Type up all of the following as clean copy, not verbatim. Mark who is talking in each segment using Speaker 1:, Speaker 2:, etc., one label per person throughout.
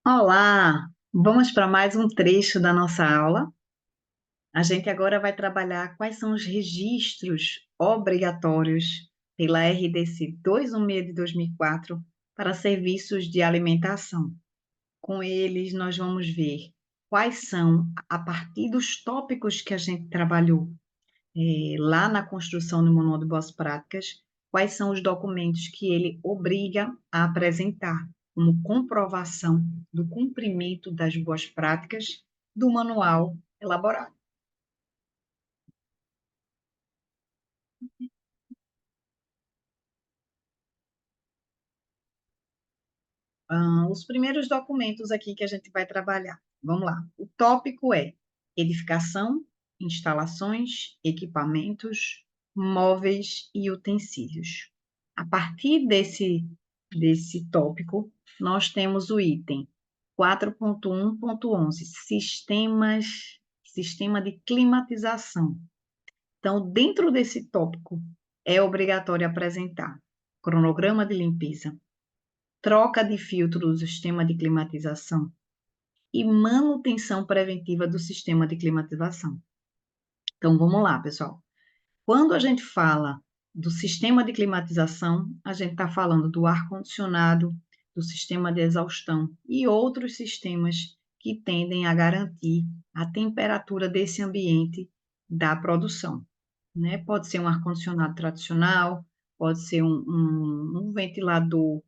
Speaker 1: Olá! Vamos para mais um trecho da nossa aula. A gente agora vai trabalhar quais são os registros obrigatórios pela RDC 216 de 2004 para serviços de alimentação. Com eles, nós vamos ver quais são, a partir dos tópicos que a gente trabalhou lá na construção do Manual de Boas Práticas, quais são os documentos que ele obriga a apresentar como comprovação do cumprimento das boas práticas do manual elaborado. Os primeiros documentos aqui que a gente vai trabalhar. Vamos lá. O tópico é edificação, instalações, equipamentos, móveis e utensílios. A partir desse tópico, nós temos o item 4.1.11, sistema de climatização. Então, dentro desse tópico, é obrigatório apresentar cronograma de limpeza, troca de filtro do sistema de climatização e manutenção preventiva do sistema de climatização. Então, vamos lá, pessoal. Quando a gente fala do sistema de climatização, a gente está falando do ar-condicionado, do sistema de exaustão e outros sistemas que tendem a garantir a temperatura desse ambiente da produção, né? Pode ser um ar-condicionado tradicional, pode ser um ventilador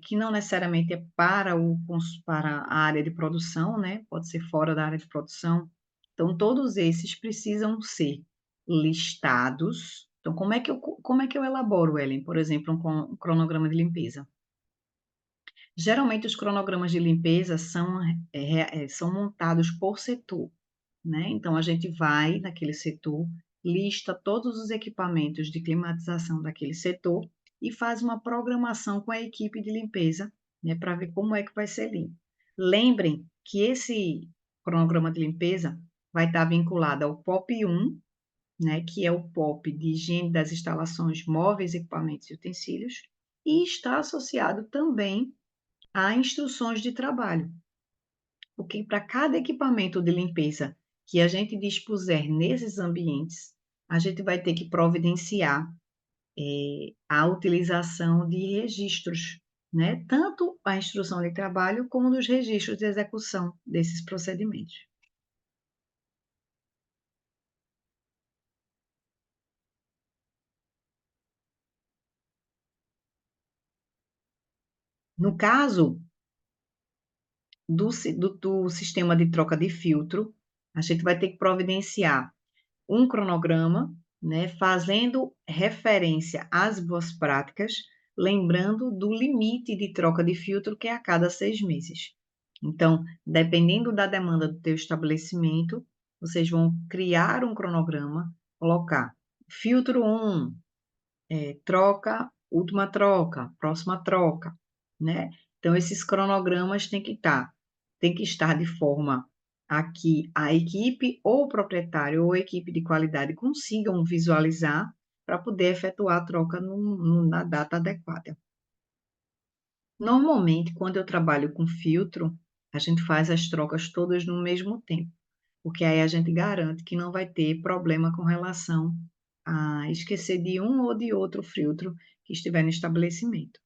Speaker 1: que não necessariamente é para a área de produção, né? Pode ser fora da área de produção. Então, todos esses precisam ser listados. Então, como é que eu elaboro, Ellen, por exemplo, um cronograma de limpeza? Geralmente, os cronogramas de limpeza são montados por setor, né? Então, a gente vai naquele setor, lista todos os equipamentos de climatização daquele setor e faz uma programação com a equipe de limpeza, né, para ver como é que vai ser limpo. Lembrem que esse cronograma de limpeza vai estar vinculado ao POP 1, né, que é o POP de higiene das instalações móveis, equipamentos e utensílios, e está associado também a instruções de trabalho, porque para cada equipamento de limpeza que a gente dispuser nesses ambientes, a gente vai ter que providenciar a utilização de registros, né? Tanto a instrução de trabalho como dos registros de execução desses procedimentos. No caso do sistema de troca de filtro, a gente vai ter que providenciar um cronograma, né, fazendo referência às boas práticas, lembrando do limite de troca de filtro, que é a cada 6 meses. Então, dependendo da demanda do teu estabelecimento, vocês vão criar um cronograma, colocar filtro 1, troca, última troca, próxima troca, né? Então, esses cronogramas têm que estar de forma a que a equipe, ou o proprietário, ou a equipe de qualidade consigam visualizar para poder efetuar a troca na data adequada. Normalmente, quando eu trabalho com filtro, a gente faz as trocas todas no mesmo tempo, porque aí a gente garante que não vai ter problema com relação a esquecer de um ou de outro filtro que estiver no estabelecimento,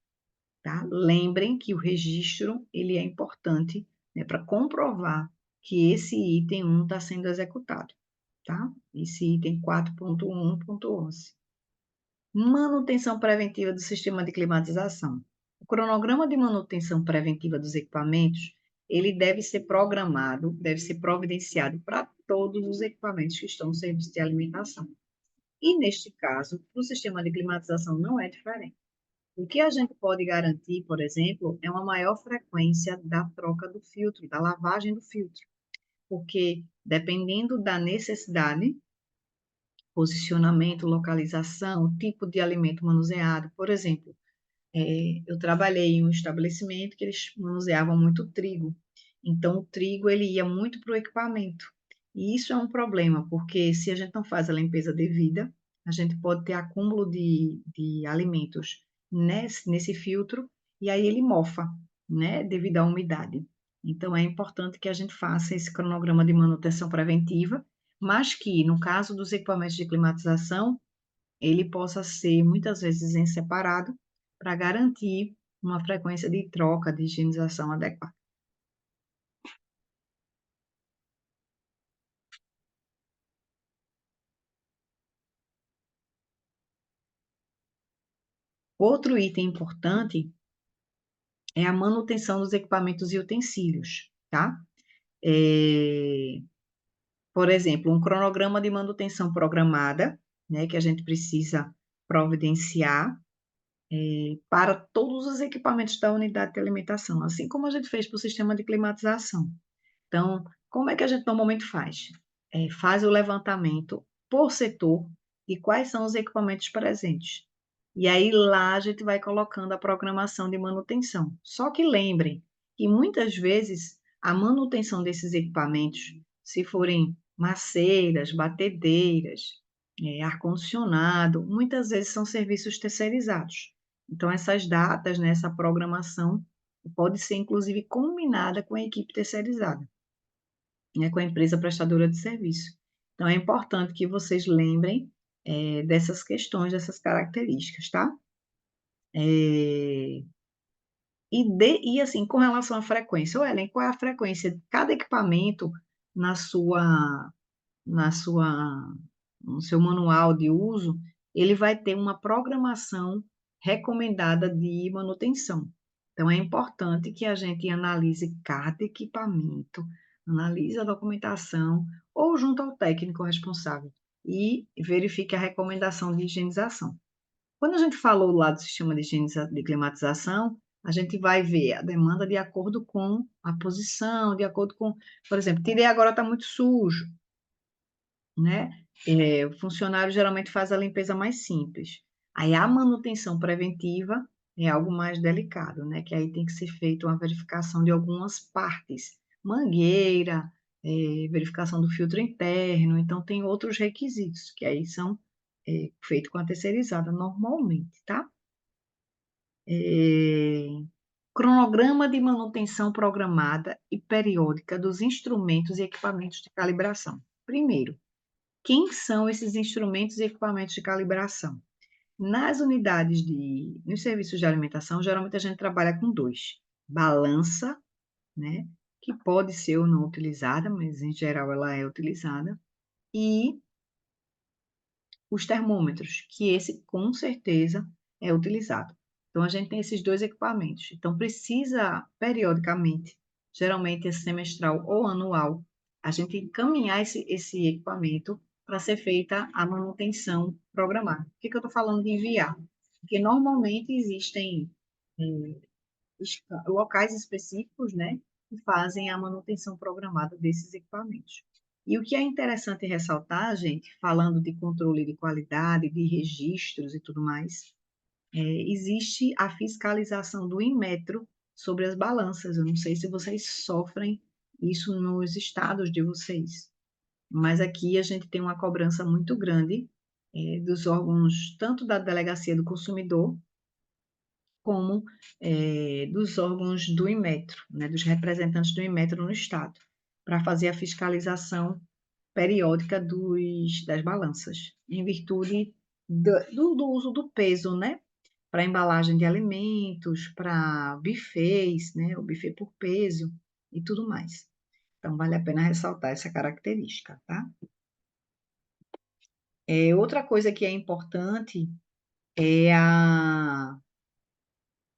Speaker 1: tá? Lembrem que o registro, ele é importante, né, para comprovar que esse item 1 está sendo executado, tá? Esse item 4.1.11. Manutenção preventiva do sistema de climatização. O cronograma de manutenção preventiva dos equipamentos, ele deve ser programado, deve ser providenciado para todos os equipamentos que estão no serviço de alimentação. E, neste caso, o sistema de climatização não é diferente. O que a gente pode garantir, por exemplo, é uma maior frequência da troca do filtro, da lavagem do filtro, porque, dependendo da necessidade, posicionamento, localização, tipo de alimento manuseado. Por exemplo, eu trabalhei em um estabelecimento que eles manuseavam muito trigo. Então, o trigo ele ia muito para o equipamento. E isso é um problema, porque se a gente não faz a limpeza devida, a gente pode ter acúmulo de alimentos nesse filtro, e aí ele mofa, né, devido à umidade. Então, é importante que a gente faça esse cronograma de manutenção preventiva, mas que, no caso dos equipamentos de climatização, ele possa ser, muitas vezes, em separado, para garantir uma frequência de troca, de higienização adequada. Outro item importante é a manutenção dos equipamentos e utensílios, tá? É, por exemplo, um cronograma de manutenção programada, né, que a gente precisa providenciar para todos os equipamentos da unidade de alimentação, assim como a gente fez para o sistema de climatização. Então, como é que a gente normalmente faz? Faz o levantamento por setor de quais são os equipamentos presentes. E aí lá a gente vai colocando a programação de manutenção. Só que lembrem que muitas vezes a manutenção desses equipamentos, se forem maceiras, batedeiras, ar-condicionado, muitas vezes são serviços terceirizados. Então, essas datas, né, essa programação pode ser, inclusive, combinada com a equipe terceirizada, né, com a empresa prestadora de serviço. Então, é importante que vocês lembrem dessas questões, dessas características, tá? É, e assim, com relação à frequência, Ellen, qual é a frequência de cada equipamento na sua, na sua, no seu manual de uso? Ele vai ter uma programação recomendada de manutenção. Então, é importante que a gente analise cada equipamento, analise a documentação ou junto ao técnico responsável e verifique a recomendação de higienização. Quando a gente falou lá do sistema de climatização, a gente vai ver a demanda de acordo com a posição, de acordo com, por exemplo, tirei agora está muito sujo, né? O funcionário geralmente faz a limpeza mais simples. Aí a manutenção preventiva é algo mais delicado, né? Que aí tem que ser feita uma verificação de algumas partes, mangueira, verificação do filtro interno, então tem outros requisitos que aí são feitos com a terceirizada normalmente, tá? É, cronograma de manutenção programada e periódica dos instrumentos e equipamentos de calibração. Primeiro, quem são esses instrumentos e equipamentos de calibração? Nos serviços de alimentação, geralmente a gente trabalha com dois: balança, né, que pode ser ou não utilizada, mas em geral ela é utilizada, e os termômetros, que esse com certeza é utilizado. Então, a gente tem esses dois equipamentos. Então, precisa periodicamente, geralmente é semestral ou anual, a gente encaminhar esse equipamento para ser feita a manutenção programada. Por que eu estou falando de enviar? Porque normalmente existem locais específicos, né, que fazem a manutenção programada desses equipamentos. E o que é interessante ressaltar, gente, falando de controle de qualidade, de registros e tudo mais, existe a fiscalização do Inmetro sobre as balanças. Eu não sei se vocês sofrem isso nos estados de vocês, mas aqui a gente tem uma cobrança muito grande dos órgãos, tanto da Delegacia do Consumidor, como dos órgãos do Inmetro, né, dos representantes do Inmetro no Estado, para fazer a fiscalização periódica das balanças, em virtude do uso do peso, né, para embalagem de alimentos, para buffets, né, o buffet por peso e tudo mais. Então, vale a pena ressaltar essa característica, tá? Outra coisa que é importante é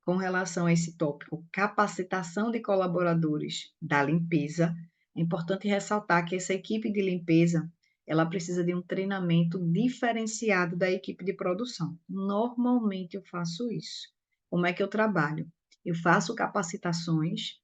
Speaker 1: com relação a esse tópico, capacitação de colaboradores da limpeza, é importante ressaltar que essa equipe de limpeza, ela precisa de um treinamento diferenciado da equipe de produção. Normalmente eu faço isso. Como é que eu trabalho? Eu faço capacitações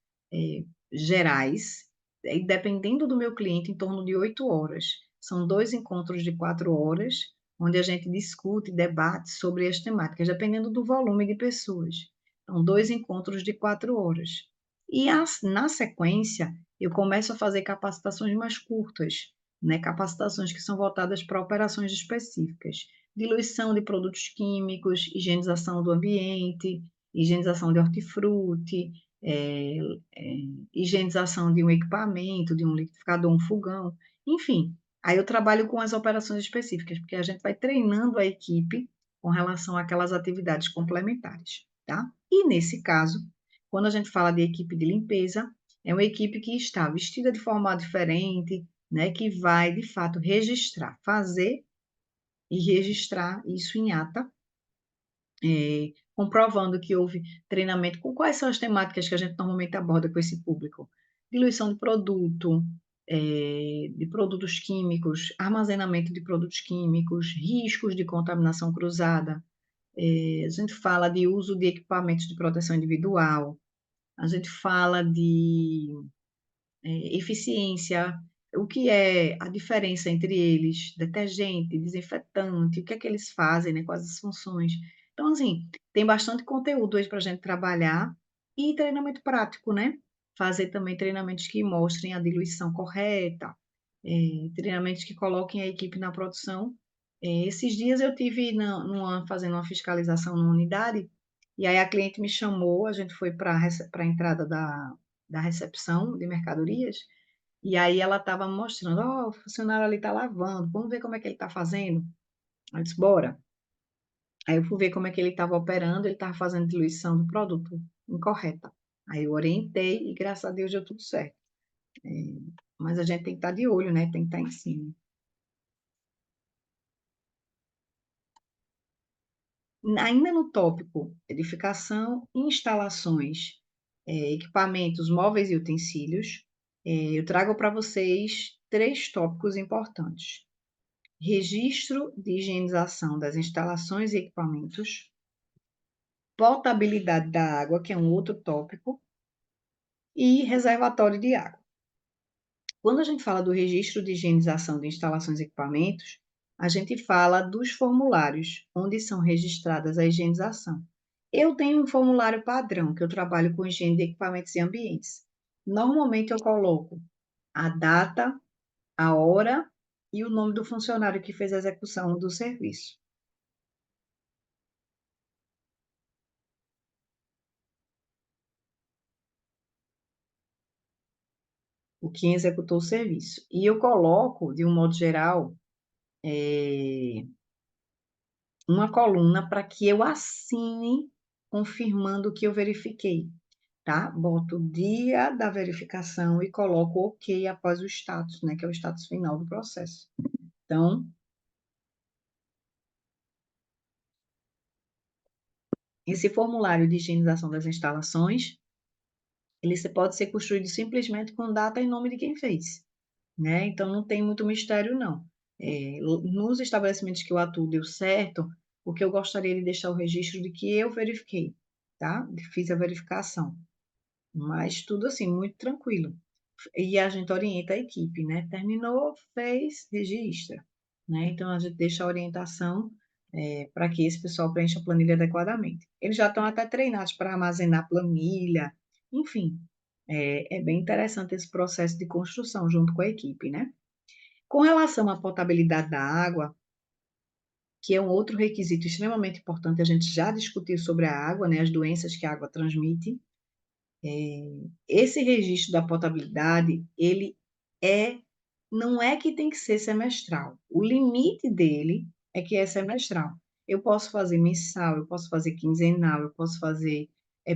Speaker 1: gerais, e dependendo do meu cliente, em torno de 8 horas. São 2 encontros de 4 horas, onde a gente discute e debate sobre as temáticas, dependendo do volume de pessoas. Então, 2 encontros de 4 horas. E na sequência, eu começo a fazer capacitações mais curtas, né? Capacitações que são voltadas para operações específicas. Diluição de produtos químicos, higienização do ambiente, higienização de hortifruti, higienização de um equipamento, de um liquidificador, um fogão, enfim. Aí eu trabalho com as operações específicas, porque a gente vai treinando a equipe com relação àquelas atividades complementares, tá? E nesse caso, quando a gente fala de equipe de limpeza, é uma equipe que está vestida de forma diferente, né, que vai, de fato, registrar, fazer e registrar isso em ata, comprovando que houve treinamento com quais são as temáticas que a gente normalmente aborda com esse público. Diluição de produto, de produtos químicos, armazenamento de produtos químicos, riscos de contaminação cruzada, a gente fala de uso de equipamentos de proteção individual, a gente fala de eficiência, o que é a diferença entre eles, detergente, desinfetante, o que é que eles fazem, né, quais as funções. Então, assim, tem bastante conteúdo hoje para a gente trabalhar e treinamento prático, né? Fazer também treinamentos que mostrem a diluição correta, treinamentos que coloquem a equipe na produção. Esses dias eu tive fazendo uma fiscalização na unidade, e aí a cliente me chamou, a gente foi para a entrada da recepção de mercadorias, e aí ela estava mostrando, ó, o funcionário ali está lavando, vamos ver como é que ele está fazendo. Aí eu disse, bora. Aí eu fui ver como é que ele estava operando, ele estava fazendo diluição do produto incorreta. Aí eu orientei e graças a Deus deu tudo certo. É, mas a gente tem que estar de olho, né? Tem que estar em cima. Ainda no tópico edificação, instalações, equipamentos, móveis e utensílios, eu trago para vocês 3 tópicos importantes: registro de higienização das instalações e equipamentos, potabilidade da água, que é um outro tópico, e reservatório de água. Quando a gente fala do registro de higienização de instalações e equipamentos, a gente fala dos formulários onde são registradas a higienização. Eu tenho um formulário padrão que eu trabalho com higiene de equipamentos e ambientes. Normalmente eu coloco a data, a hora e o nome do funcionário que fez a execução do serviço. O que executou o serviço. E eu coloco, de um modo geral, uma coluna para que eu assine confirmando o que eu verifiquei, tá? Boto o dia da verificação e coloco OK após o status, né? Que é o status final do processo. Então, esse formulário de higienização das instalações, ele pode ser construído simplesmente com data e nome de quem fez, né? Então, não tem muito mistério, não. Nos estabelecimentos que eu atuo deu certo, porque eu gostaria de deixar o registro de que eu verifiquei, tá? Fiz a verificação. Mas tudo assim, muito tranquilo. E a gente orienta a equipe, né? Terminou, fez, registra, né? Então a gente deixa a orientação para que esse pessoal preencha a planilha adequadamente. Eles já estão até treinados para armazenar planilha, enfim, é bem interessante esse processo de construção junto com a equipe, né? Com relação à potabilidade da água, que é um outro requisito extremamente importante, a gente já discutiu sobre a água, né? As doenças que a água transmite. Esse registro da potabilidade, ele é, não é que tem que ser semestral. O limite dele é que é semestral. Eu posso fazer mensal, eu posso fazer quinzenal, eu posso fazer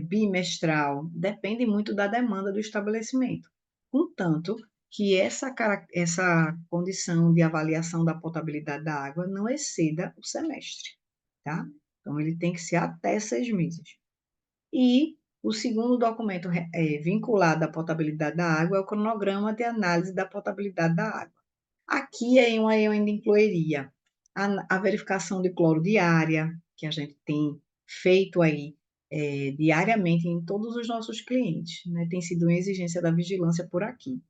Speaker 1: bimestral, depende muito da demanda do estabelecimento. Contanto que essa condição de avaliação da potabilidade da água não exceda o semestre, tá? Então, ele tem que ser até 6 meses. E o segundo documento vinculado à potabilidade da água é o cronograma de análise da potabilidade da água. Aqui eu ainda incluiria a verificação de cloro diária, que a gente tem feito aí diariamente em todos os nossos clientes, né? Tem sido uma exigência da vigilância por aqui.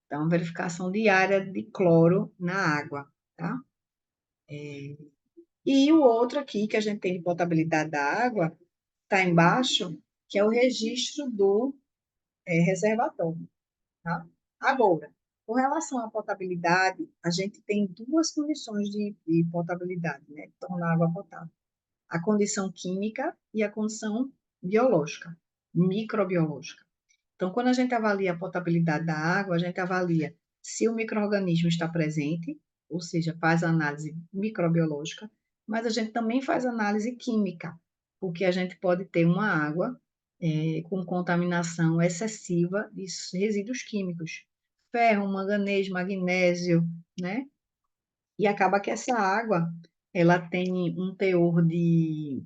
Speaker 1: Então, verificação diária de cloro na água, tá? E o outro aqui que a gente tem de potabilidade da água está embaixo, que é o registro do reservatório, tá? Agora, com relação à potabilidade, a gente tem duas condições de potabilidade, né? De tornar a água potável. A condição química e a condição biológica, microbiológica. Então, quando a gente avalia a potabilidade da água, a gente avalia se o micro-organismo está presente, ou seja, faz análise microbiológica, mas a gente também faz análise química, porque a gente pode ter uma água com contaminação excessiva de resíduos químicos, ferro, manganês, magnésio, né? E acaba que essa água, ela tem um teor de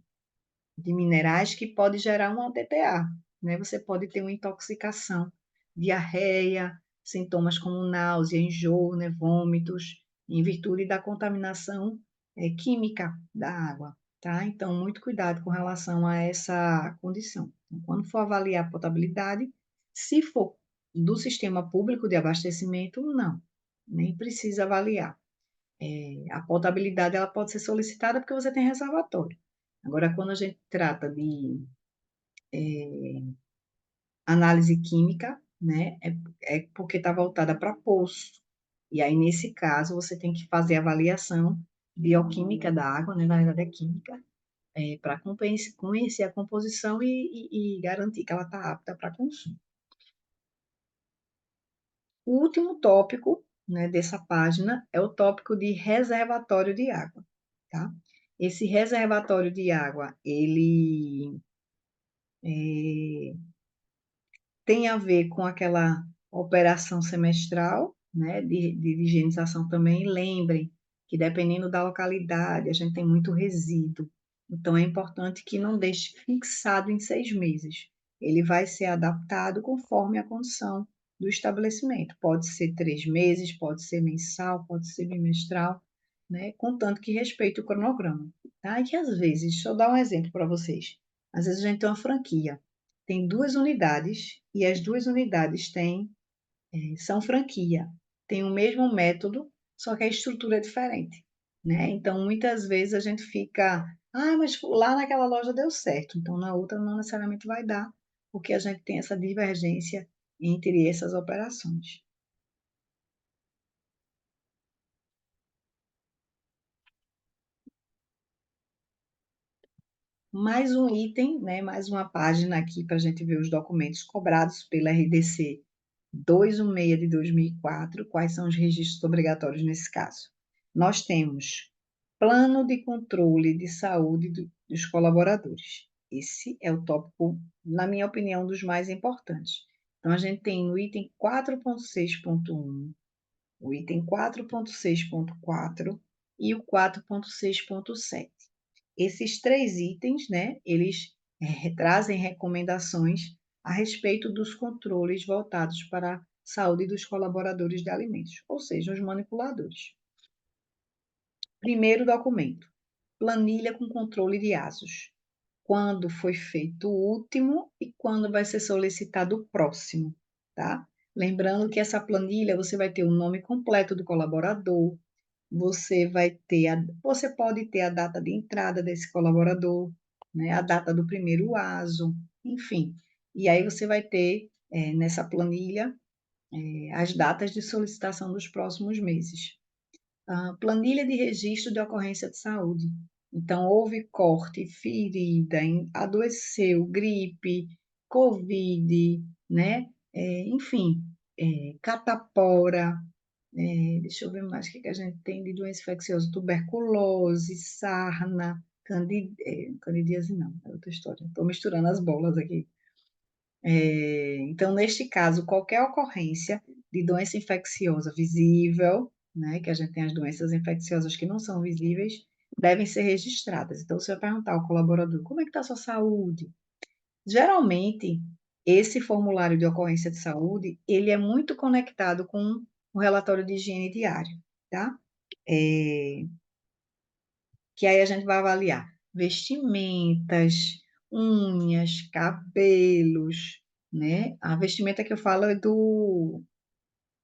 Speaker 1: minerais que pode gerar uma TTA, né? Você pode ter uma intoxicação, diarreia, sintomas como náusea, enjoo, né? Vômitos, em virtude da contaminação química da água, tá? Então, muito cuidado com relação a essa condição. Então, quando for avaliar a potabilidade, se for do sistema público de abastecimento, não, nem precisa avaliar. A potabilidade ela pode ser solicitada porque você tem reservatório. Agora, quando a gente trata de análise química, né, é porque está voltada para poço. E aí, nesse caso, você tem que fazer a avaliação bioquímica da água, né, na verdade é química, para conhecer a composição e garantir que ela está apta para consumo. O último tópico, né, dessa página é o tópico de reservatório de água, tá? Esse reservatório de água, ele tem a ver com aquela operação semestral, né, de higienização também. Lembrem que, dependendo da localidade, a gente tem muito resíduo. Então, é importante que não deixe fixado em 6 meses. Ele vai ser adaptado conforme a condição do estabelecimento. Pode ser 3 meses, pode ser mensal, pode ser bimestral, né, contanto que respeite o cronograma. Tá? E que, às vezes, deixa eu dar um exemplo para vocês. Às vezes a gente tem uma franquia, tem 2 unidades e as 2 unidades são franquia. Tem o mesmo método, só que a estrutura é diferente, né? Então, muitas vezes a gente fica, mas lá naquela loja deu certo, então na outra não necessariamente vai dar, porque a gente tem essa divergência entre essas operações. Mais um item, né? Mais uma página aqui para a gente ver os documentos cobrados pela RDC 216 de 2004. Quais são os registros obrigatórios nesse caso? Nós temos plano de controle de saúde dos colaboradores. Esse é o tópico, na minha opinião, dos mais importantes. Então, a gente tem o item 4.6.1, o item 4.6.4 e o 4.6.7. Esses 3 itens, né, eles trazem recomendações a respeito dos controles voltados para a saúde dos colaboradores de alimentos, ou seja, os manipuladores. Primeiro documento, planilha com controle de ASUS. Quando foi feito o último e quando vai ser solicitado o próximo, tá? Lembrando que essa planilha você vai ter o nome completo do colaborador, você pode ter a data de entrada desse colaborador, né, a data do primeiro ASO, enfim. E aí você vai ter nessa planilha as datas de solicitação dos próximos meses. Planilha de registro de ocorrência de saúde. Então, houve corte, ferida, adoeceu, gripe, Covid, né? Enfim, catapora, deixa eu ver mais o que a gente tem de doença infecciosa, tuberculose, sarna, candidíase não, é outra história. Estou misturando as bolas aqui. Então, neste caso, qualquer ocorrência de doença infecciosa visível, né, que a gente tem as doenças infecciosas que não são visíveis, devem ser registradas. Então, você vai perguntar ao colaborador, como é que está a sua saúde? Geralmente, esse formulário de ocorrência de saúde, ele é muito conectado com o relatório de higiene diário, tá? Que aí a gente vai avaliar vestimentas, unhas, cabelos, né? A vestimenta que eu falo é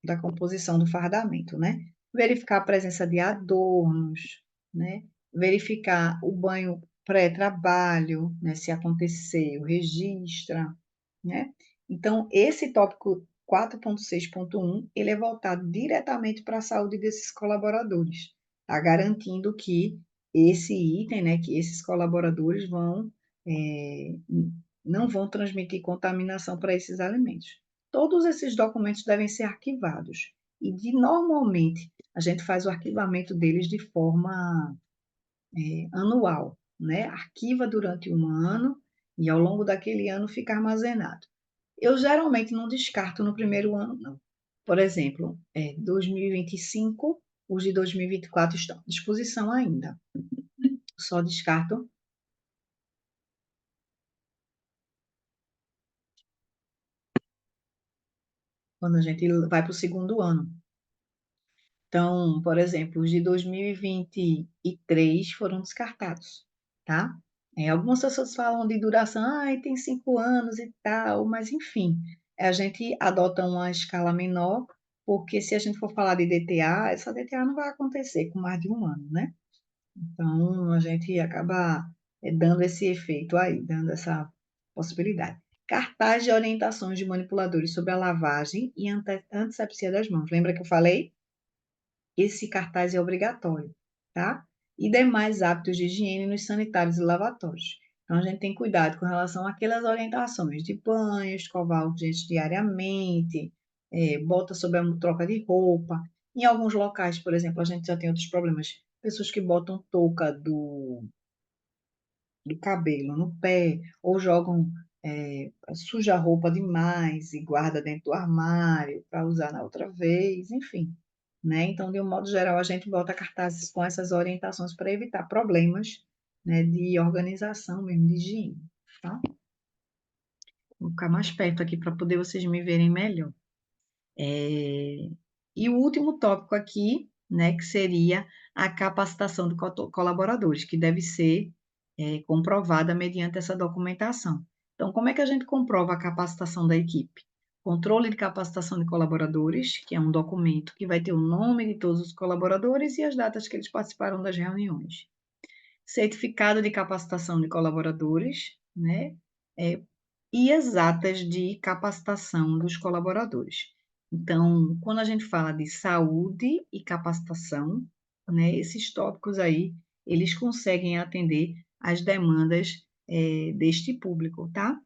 Speaker 1: da composição do fardamento, né? Verificar a presença de adornos, né? Verificar o banho pré-trabalho, né? Se aconteceu, registra, né? Então, esse tópico 4.6.1, ele é voltado diretamente para a saúde desses colaboradores, tá? Garantindo que esse item, né? Que esses colaboradores não vão transmitir contaminação para esses alimentos. todos esses documentos devem ser arquivados. Normalmente, a gente faz o arquivamento deles de forma anual, né? Arquiva durante um ano e ao longo daquele ano fica armazenado. Eu geralmente não descarto no primeiro ano, não. Por exemplo, 2025, os de 2024 estão à disposição ainda. Só descarto quando a gente vai para o segundo ano. Então, por exemplo, os de 2023 foram descartados, tá? Algumas pessoas falam de duração, tem 5 anos e tal, mas enfim, a gente adota uma escala menor, porque se a gente for falar de DTA, essa DTA não vai acontecer com mais de um ano, né? Então, a gente acaba dando esse efeito aí, dando essa possibilidade. Cartaz de orientações de manipuladores sobre a lavagem e antisepsia das mãos. Lembra que eu falei? Esse cartaz é obrigatório, tá? E demais hábitos de higiene nos sanitários e lavatórios. Então, a gente tem cuidado com relação àquelas orientações de banho, escovar os dentes diariamente, bota sobre a troca de roupa. Em alguns locais, por exemplo, a gente já tem outros problemas. Pessoas que botam touca do cabelo no pé, ou jogam, suja a roupa demais e guarda dentro do armário para usar na outra vez, enfim, né? Então, de um modo geral, a gente bota cartazes com essas orientações para evitar problemas, né, de organização mesmo, de higiene, tá? Vou ficar mais perto aqui para poder vocês me verem melhor. E o último tópico aqui, né, que seria a capacitação de colaboradores, que deve ser comprovada mediante essa documentação. Então, como é que a gente comprova a capacitação da equipe? Controle de capacitação de colaboradores, que é um documento que vai ter o nome de todos os colaboradores e as datas que eles participaram das reuniões. Certificado de capacitação de colaboradores, né? E as atas de capacitação dos colaboradores. Então, quando a gente fala de saúde e capacitação, né, esses tópicos aí, eles conseguem atender às demandas deste público, tá?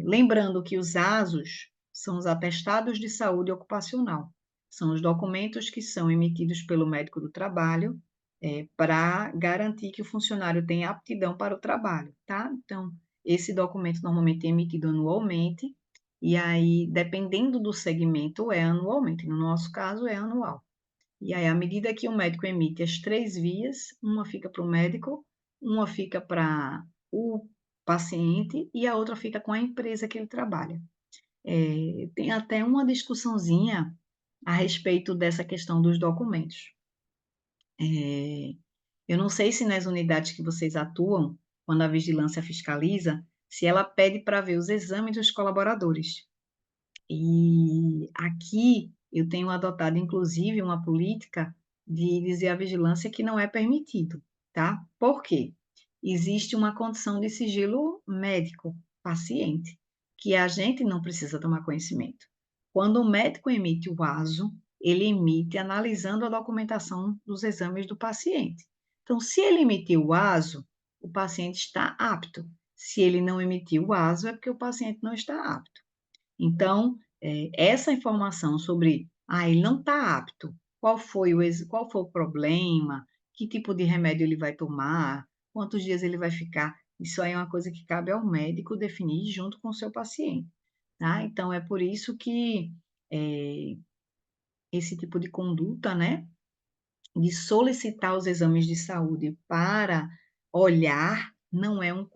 Speaker 1: Lembrando que os ASOS são os atestados de saúde ocupacional, são os documentos que são emitidos pelo médico do trabalho para garantir que o funcionário tem aptidão para o trabalho, tá? Então, esse documento normalmente é emitido anualmente, e aí, dependendo do segmento, é anualmente, no nosso caso, é anual. E aí, à medida que o médico emite as 3 vias, uma fica para o médico, uma fica para o paciente e a outra fica com a empresa que ele trabalha. Tem até uma discussãozinha a respeito dessa questão dos documentos. Eu não sei se nas unidades que vocês atuam, quando a vigilância fiscaliza, se ela pede para ver os exames dos colaboradores. E aqui eu tenho adotado, inclusive, uma política de dizer à vigilância que não é permitido, tá? Por quê? Existe uma condição de sigilo médico, paciente, que a gente não precisa tomar conhecimento. Quando o médico emite o ASO, ele emite analisando a documentação dos exames do paciente. Então, se ele emitiu o ASO, o paciente está apto. Se ele não emitiu o ASO, é porque o paciente não está apto. Então, essa informação sobre, ele não está apto, qual foi o problema, que tipo de remédio ele vai tomar, quantos dias ele vai ficar, isso aí é uma coisa que cabe ao médico definir junto com o seu paciente, tá? Então, é por isso que esse tipo de conduta, né, de solicitar os exames de saúde para olhar, não é um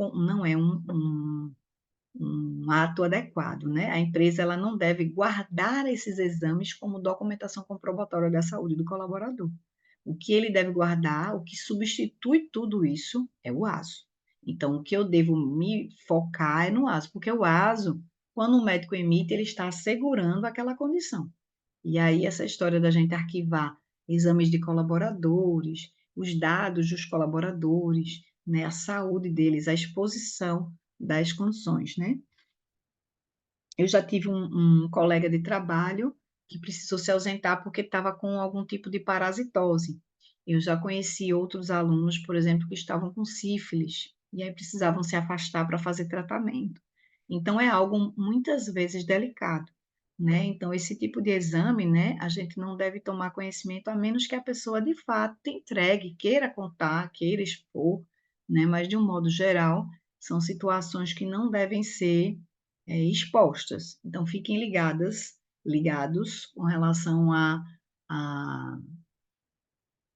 Speaker 1: ato adequado, né? A empresa ela não deve guardar esses exames como documentação comprobatória da saúde do colaborador. O que ele deve guardar, o que substitui tudo isso é o ASO. Então, o que eu devo me focar é no ASO, porque o ASO, quando o médico emite, ele está assegurando aquela condição. E aí, essa história da gente arquivar exames de colaboradores, os dados dos colaboradores, né, a saúde deles, a exposição das condições, né? Eu já tive um colega de trabalho que precisou se ausentar porque estava com algum tipo de parasitose. Eu já conheci outros alunos, por exemplo, que estavam com sífilis, e aí precisavam se afastar para fazer tratamento. Então, é algo muitas vezes delicado, né? Então, esse tipo de exame, né, a gente não deve tomar conhecimento a menos que a pessoa de fato entregue, queira contar, queira expor, né? Mas, de um modo geral, são situações que não devem ser expostas. Então, fiquem ligados com relação a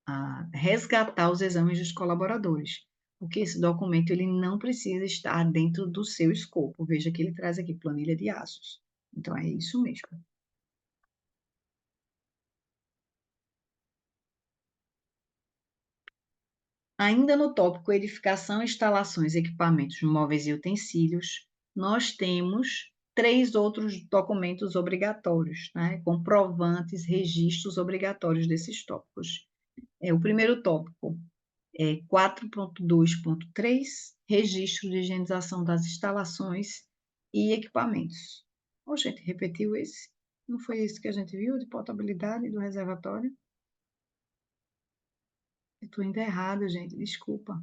Speaker 1: a resgatar os exames dos colaboradores, porque esse documento ele não precisa estar dentro do seu escopo. Veja que ele traz aqui planilha de aços. Então, é isso mesmo. Ainda no tópico edificação, instalações, equipamentos, móveis e utensílios, nós temos 3 outros documentos obrigatórios, né? Comprovantes, registros obrigatórios desses tópicos. O primeiro tópico 4.2.3, registro de higienização das instalações e equipamentos. Oh, gente, repetiu esse? Não foi esse que a gente viu, de potabilidade do reservatório? Eu estou indo errado, gente, desculpa.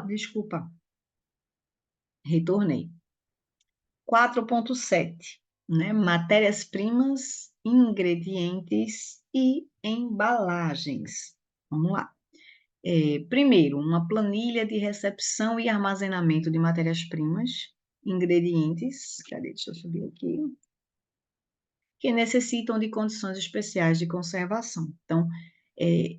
Speaker 1: Desculpa, retornei. 4.7, né? Matérias-primas, ingredientes e embalagens. Vamos lá. Primeiro, uma planilha de recepção e armazenamento de matérias-primas, ingredientes, cadê? Deixa eu subir aqui, que necessitam de condições especiais de conservação. Então,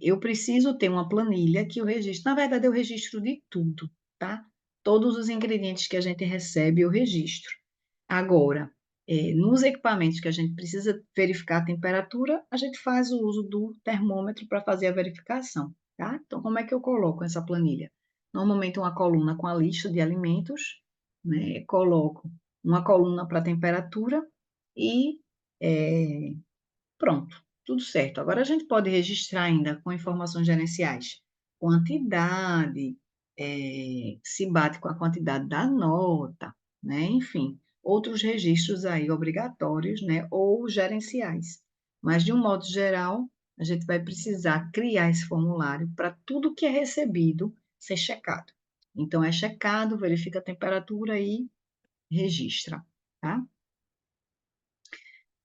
Speaker 1: eu preciso ter uma planilha que eu registro. Na verdade, eu registro de tudo, tá? Todos os ingredientes que a gente recebe, eu registro. Agora, nos equipamentos que a gente precisa verificar a temperatura, a gente faz o uso do termômetro para fazer a verificação, tá? Então, como é que eu coloco essa planilha? Normalmente, uma coluna com a lista de alimentos, né? Coloco uma coluna para temperatura e pronto, tudo certo. Agora a gente pode registrar ainda com informações gerenciais, quantidade, se bate com a quantidade da nota, né? Enfim, outros registros aí obrigatórios, né? Ou gerenciais. Mas, de um modo geral, a gente vai precisar criar esse formulário para tudo que é recebido ser checado. Então, é checado, verifica a temperatura e registra, tá?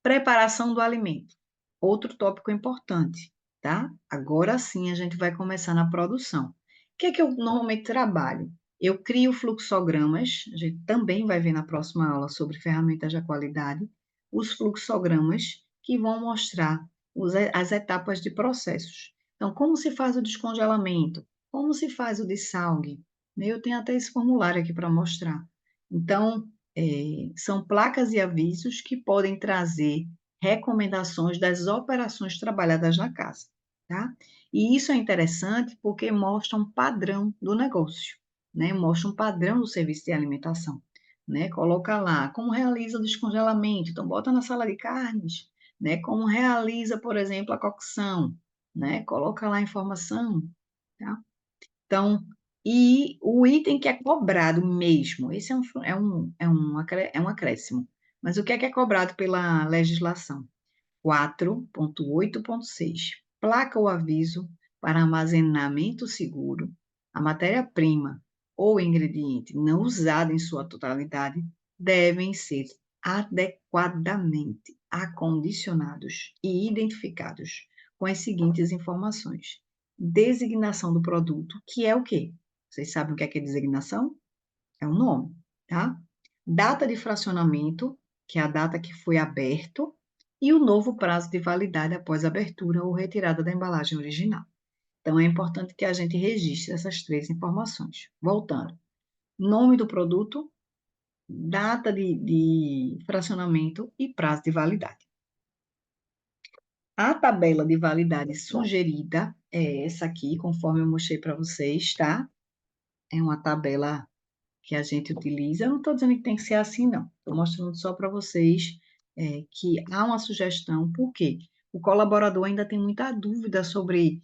Speaker 1: Preparação do alimento. Outro tópico importante, tá? Agora sim a gente vai começar na produção. O que é que eu normalmente trabalho? Eu crio fluxogramas, a gente também vai ver na próxima aula sobre ferramentas de qualidade, os fluxogramas que vão mostrar as etapas de processos. Então, como se faz o descongelamento? Como se faz o dessalgue? Eu tenho até esse formulário aqui para mostrar. Então, são placas e avisos que podem trazer recomendações das operações trabalhadas na casa, tá? E isso é interessante porque mostra um padrão do negócio, né? Mostra um padrão do serviço de alimentação, né? Coloca lá como realiza o descongelamento, então bota na sala de carnes, né? Como realiza, por exemplo, a cocção, né? Coloca lá a informação, tá? Então, e o item que é cobrado mesmo, esse é um acréscimo. Mas o que é cobrado pela legislação? 4.8.6. Placa ou aviso para armazenamento seguro. A matéria-prima ou ingrediente não usada em sua totalidade devem ser adequadamente acondicionados e identificados com as seguintes informações: designação do produto, que é o quê? Vocês sabem o que é designação? É um nome, tá? Data de fracionamento, que é a data que foi aberto, e o novo prazo de validade após abertura ou retirada da embalagem original. Então, é importante que a gente registre essas 3 informações. Voltando: nome do produto, data de fracionamento e prazo de validade. A tabela de validade sugerida é essa aqui, conforme eu mostrei para vocês, tá? É uma tabela que a gente utiliza. Eu não estou dizendo que tem que ser assim, não. Estou mostrando só para vocês que há uma sugestão, porque o colaborador ainda tem muita dúvida sobre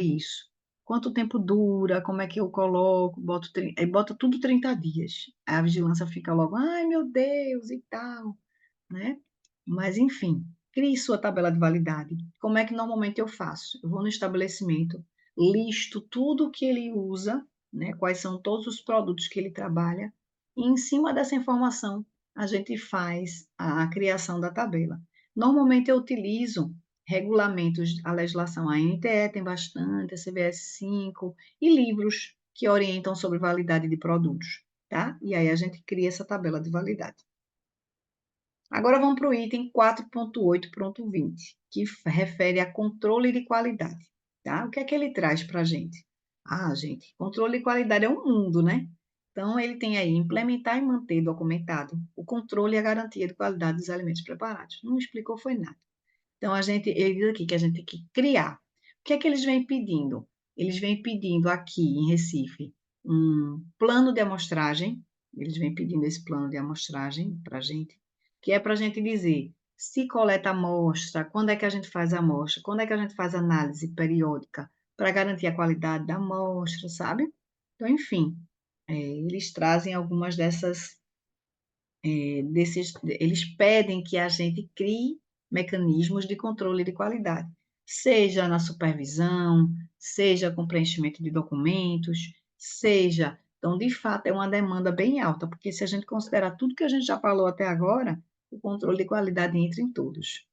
Speaker 1: isso. Quanto tempo dura, como é que eu coloco, bota tudo 30 dias. A vigilância fica logo, ai meu Deus, e tal, né? Mas, enfim, crie sua tabela de validade. Como é que normalmente eu faço? Eu vou no estabelecimento, listo tudo que ele usa, né? Quais são todos os produtos que ele trabalha, e em cima dessa informação a gente faz a criação da tabela. Normalmente eu utilizo regulamentos, a legislação, a NTE tem bastante, a CVS 5 e livros que orientam sobre validade de produtos, tá? E aí a gente cria essa tabela de validade. Agora vamos para o item 4.8.20, que refere a controle de qualidade, tá? O que é que ele traz para a gente? Ah, gente, controle de qualidade é um mundo, né? Então, ele tem aí implementar e manter documentado o controle e a garantia de qualidade dos alimentos preparados. Não explicou, foi nada. Então, ele diz aqui que a gente tem que criar. O que é que eles vêm pedindo? Eles vêm pedindo aqui em Recife um plano de amostragem, eles vêm pedindo esse plano de amostragem para a gente, que é para a gente dizer se coleta amostra, quando é que a gente faz a amostra, quando é que a gente faz análise periódica para garantir a qualidade da amostra, sabe? Então, enfim, eles trazem algumas eles pedem que a gente crie mecanismos de controle de qualidade, seja na supervisão, seja com preenchimento de documentos, seja. Então, de fato, é uma demanda bem alta, porque se a gente considerar tudo que a gente já falou até agora, o controle de qualidade entra em todos.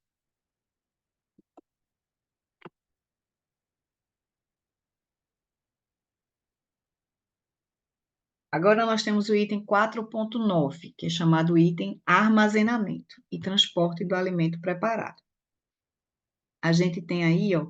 Speaker 1: Agora nós temos o item 4.9, que é chamado item armazenamento e transporte do alimento preparado. A gente tem aí, ó,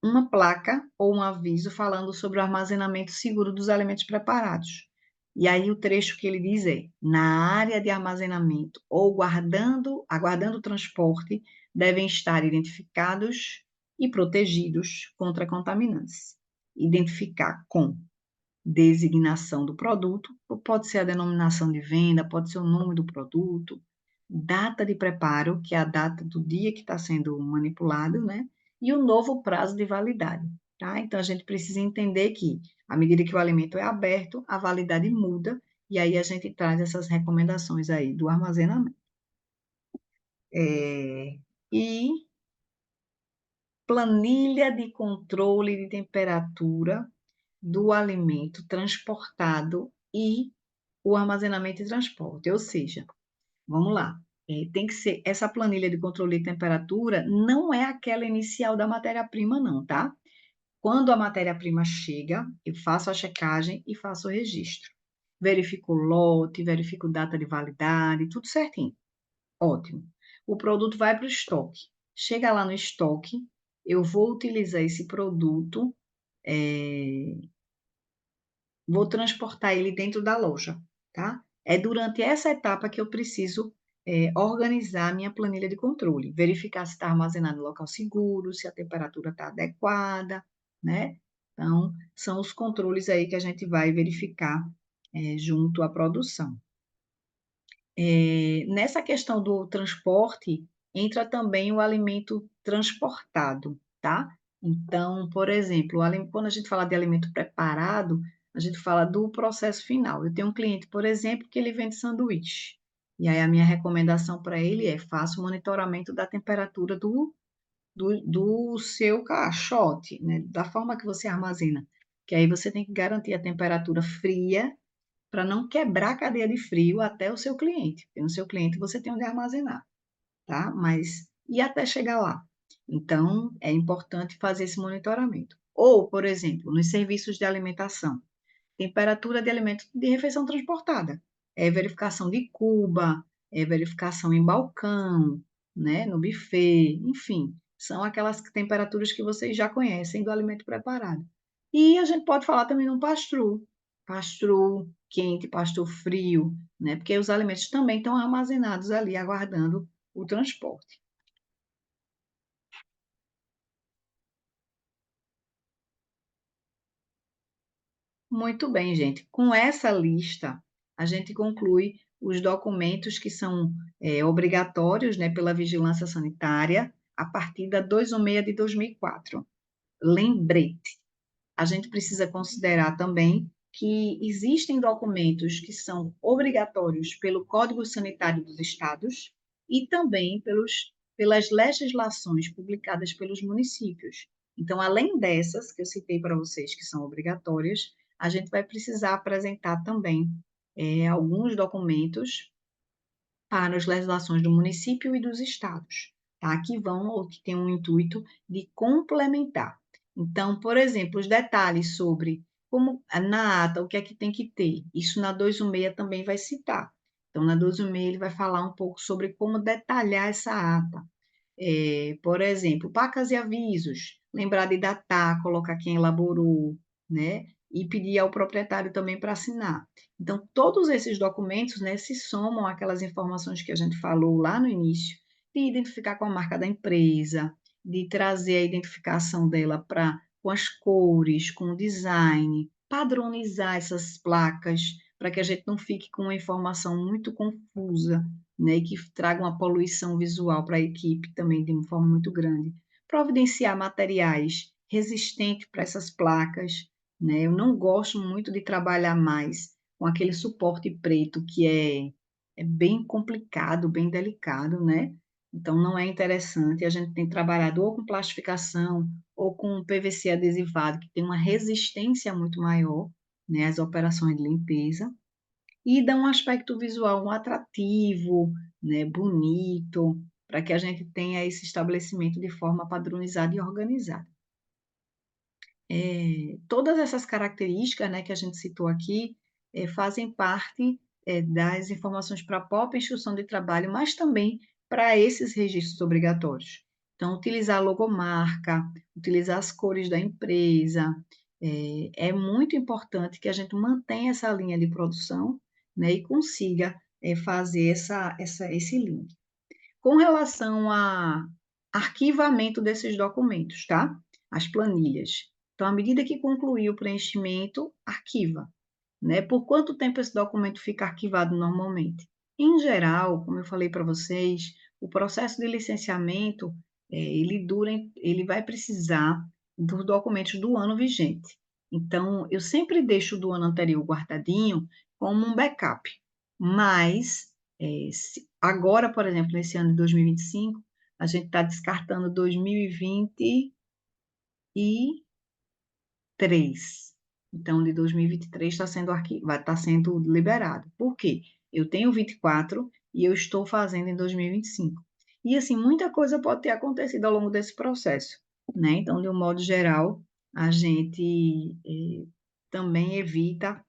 Speaker 1: uma placa ou um aviso falando sobre o armazenamento seguro dos alimentos preparados. E aí o trecho que ele diz é: na área de armazenamento ou aguardando o transporte, devem estar identificados e protegidos contra contaminantes. Identificar com designação do produto, pode ser a denominação de venda, pode ser o nome do produto, data de preparo, que é a data do dia que está sendo manipulado, né? E o novo prazo de validade, tá? Então, a gente precisa entender que, à medida que o alimento é aberto, a validade muda, e aí a gente traz essas recomendações aí do armazenamento. E planilha de controle de temperatura do alimento transportado e o armazenamento e transporte. Ou seja, vamos lá, tem que ser essa planilha de controle de temperatura não é aquela inicial da matéria-prima, não, tá? Quando a matéria-prima chega, eu faço a checagem e faço o registro. Verifico o lote, verifico data de validade, tudo certinho. Ótimo. O produto vai para o estoque. Chega lá no estoque, eu vou utilizar esse produto, é, vou transportar ele dentro da loja, tá? É durante essa etapa que eu preciso organizar a minha planilha de controle, verificar se está armazenado em local seguro, se a temperatura está adequada, né? Então, são os controles aí que a gente vai verificar junto à produção. Nessa questão do transporte, entra também o alimento transportado, tá? Então, por exemplo, quando a gente fala de alimento preparado, a gente fala do processo final. Eu tenho um cliente, por exemplo, que ele vende sanduíche. E aí a minha recomendação para ele é faça o monitoramento da temperatura do seu caixote, né? Da forma que você armazena. Que aí você tem que garantir a temperatura fria para não quebrar a cadeia de frio até o seu cliente. Porque no seu cliente você tem onde armazenar, tá? Mas e até chegar lá? Então, é importante fazer esse monitoramento. Ou, por exemplo, nos serviços de alimentação, temperatura de alimento de refeição transportada, verificação de cuba, verificação em balcão, né, no buffet, enfim, são aquelas temperaturas que vocês já conhecem do alimento preparado. E a gente pode falar também no pastrue quente, pastrue frio, né, porque os alimentos também estão armazenados ali, aguardando o transporte. Muito bem, gente. Com essa lista, a gente conclui os documentos que são obrigatórios, né, pela vigilância sanitária a partir da 216 de 2004. Lembrete, a gente precisa considerar também que existem documentos que são obrigatórios pelo Código Sanitário dos Estados e também pelas legislações publicadas pelos municípios. Então, além dessas que eu citei para vocês, que são obrigatórias, a gente vai precisar apresentar também alguns documentos para as legislações do município e dos estados, tá? Que vão ou que têm um intuito de complementar. Então, por exemplo, os detalhes sobre como na ata, o que é que tem que ter, isso na 216 também vai citar. Então, na 216 ele vai falar um pouco sobre como detalhar essa ata. Por exemplo, placas e avisos, lembrar de datar, colocar quem elaborou, né? E pedir ao proprietário também para assinar. Então, todos esses documentos, né, se somam àquelas informações que a gente falou lá no início, de identificar com a marca da empresa, de trazer a identificação dela com as cores, com o design, padronizar essas placas, para que a gente não fique com uma informação muito confusa, né, e que traga uma poluição visual para a equipe também de uma forma muito grande. Providenciar materiais resistentes para essas placas, né? Eu não gosto muito de trabalhar mais com aquele suporte preto que é bem complicado, bem delicado, né? Então não é interessante. A gente tem trabalhado ou com plastificação ou com PVC adesivado, que tem uma resistência muito maior, né, às operações de limpeza e dá um aspecto visual atrativo, né, bonito, para que a gente tenha esse estabelecimento de forma padronizada e organizada. Todas essas características, né, que a gente citou aqui, fazem parte, das informações para a própria instrução de trabalho, mas também para esses registros obrigatórios. Então, utilizar a logomarca, utilizar as cores da empresa, é muito importante que a gente mantenha essa linha de produção, né, e consiga, fazer esse link. Com relação a arquivamento desses documentos, tá? As planilhas. Então, à medida que concluir o preenchimento, arquiva, né? Por quanto tempo esse documento fica arquivado normalmente? Em geral, como eu falei para vocês, o processo de licenciamento, ele vai precisar dos documentos do ano vigente. Então, eu sempre deixo o do ano anterior guardadinho como um backup, mas agora, por exemplo, nesse ano de 2025, a gente está descartando 2023. Então, de 2023 está sendo vai estar sendo liberado. Por quê? Eu tenho 24 e eu estou fazendo em 2025. E assim, muita coisa pode ter acontecido ao longo desse processo, né? Então, de um modo geral, a gente também evita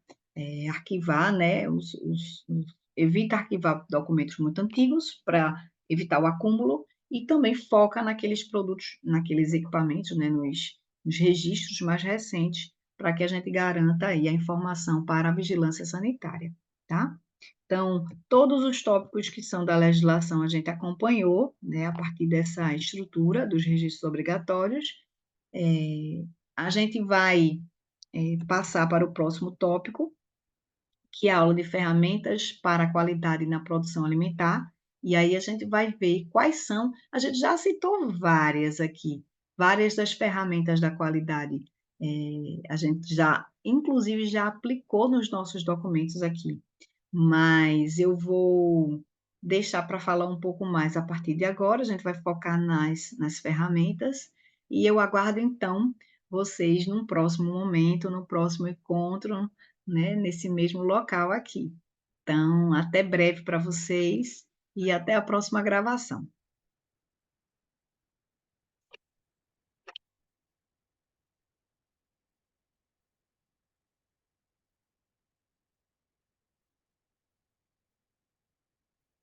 Speaker 1: arquivar, né? Evita arquivar documentos muito antigos para evitar o acúmulo e também foca naqueles produtos, naqueles equipamentos, né? Nos registros mais recentes para que a gente garanta aí a informação para a vigilância sanitária, tá? Então, todos os tópicos que são da legislação a gente acompanhou, né, a partir dessa estrutura dos registros obrigatórios. A gente vai passar para o próximo tópico, que é a aula de ferramentas para a qualidade na produção alimentar, e aí a gente vai ver quais são, a gente já citou várias aqui, várias das ferramentas da qualidade, a gente já, inclusive, já aplicou nos nossos documentos aqui, mas eu vou deixar para falar um pouco mais a partir de agora, a gente vai focar nas ferramentas, e eu aguardo, então, vocês num próximo momento, no próximo encontro, né, nesse mesmo local aqui. Então, até breve para vocês e até a próxima gravação.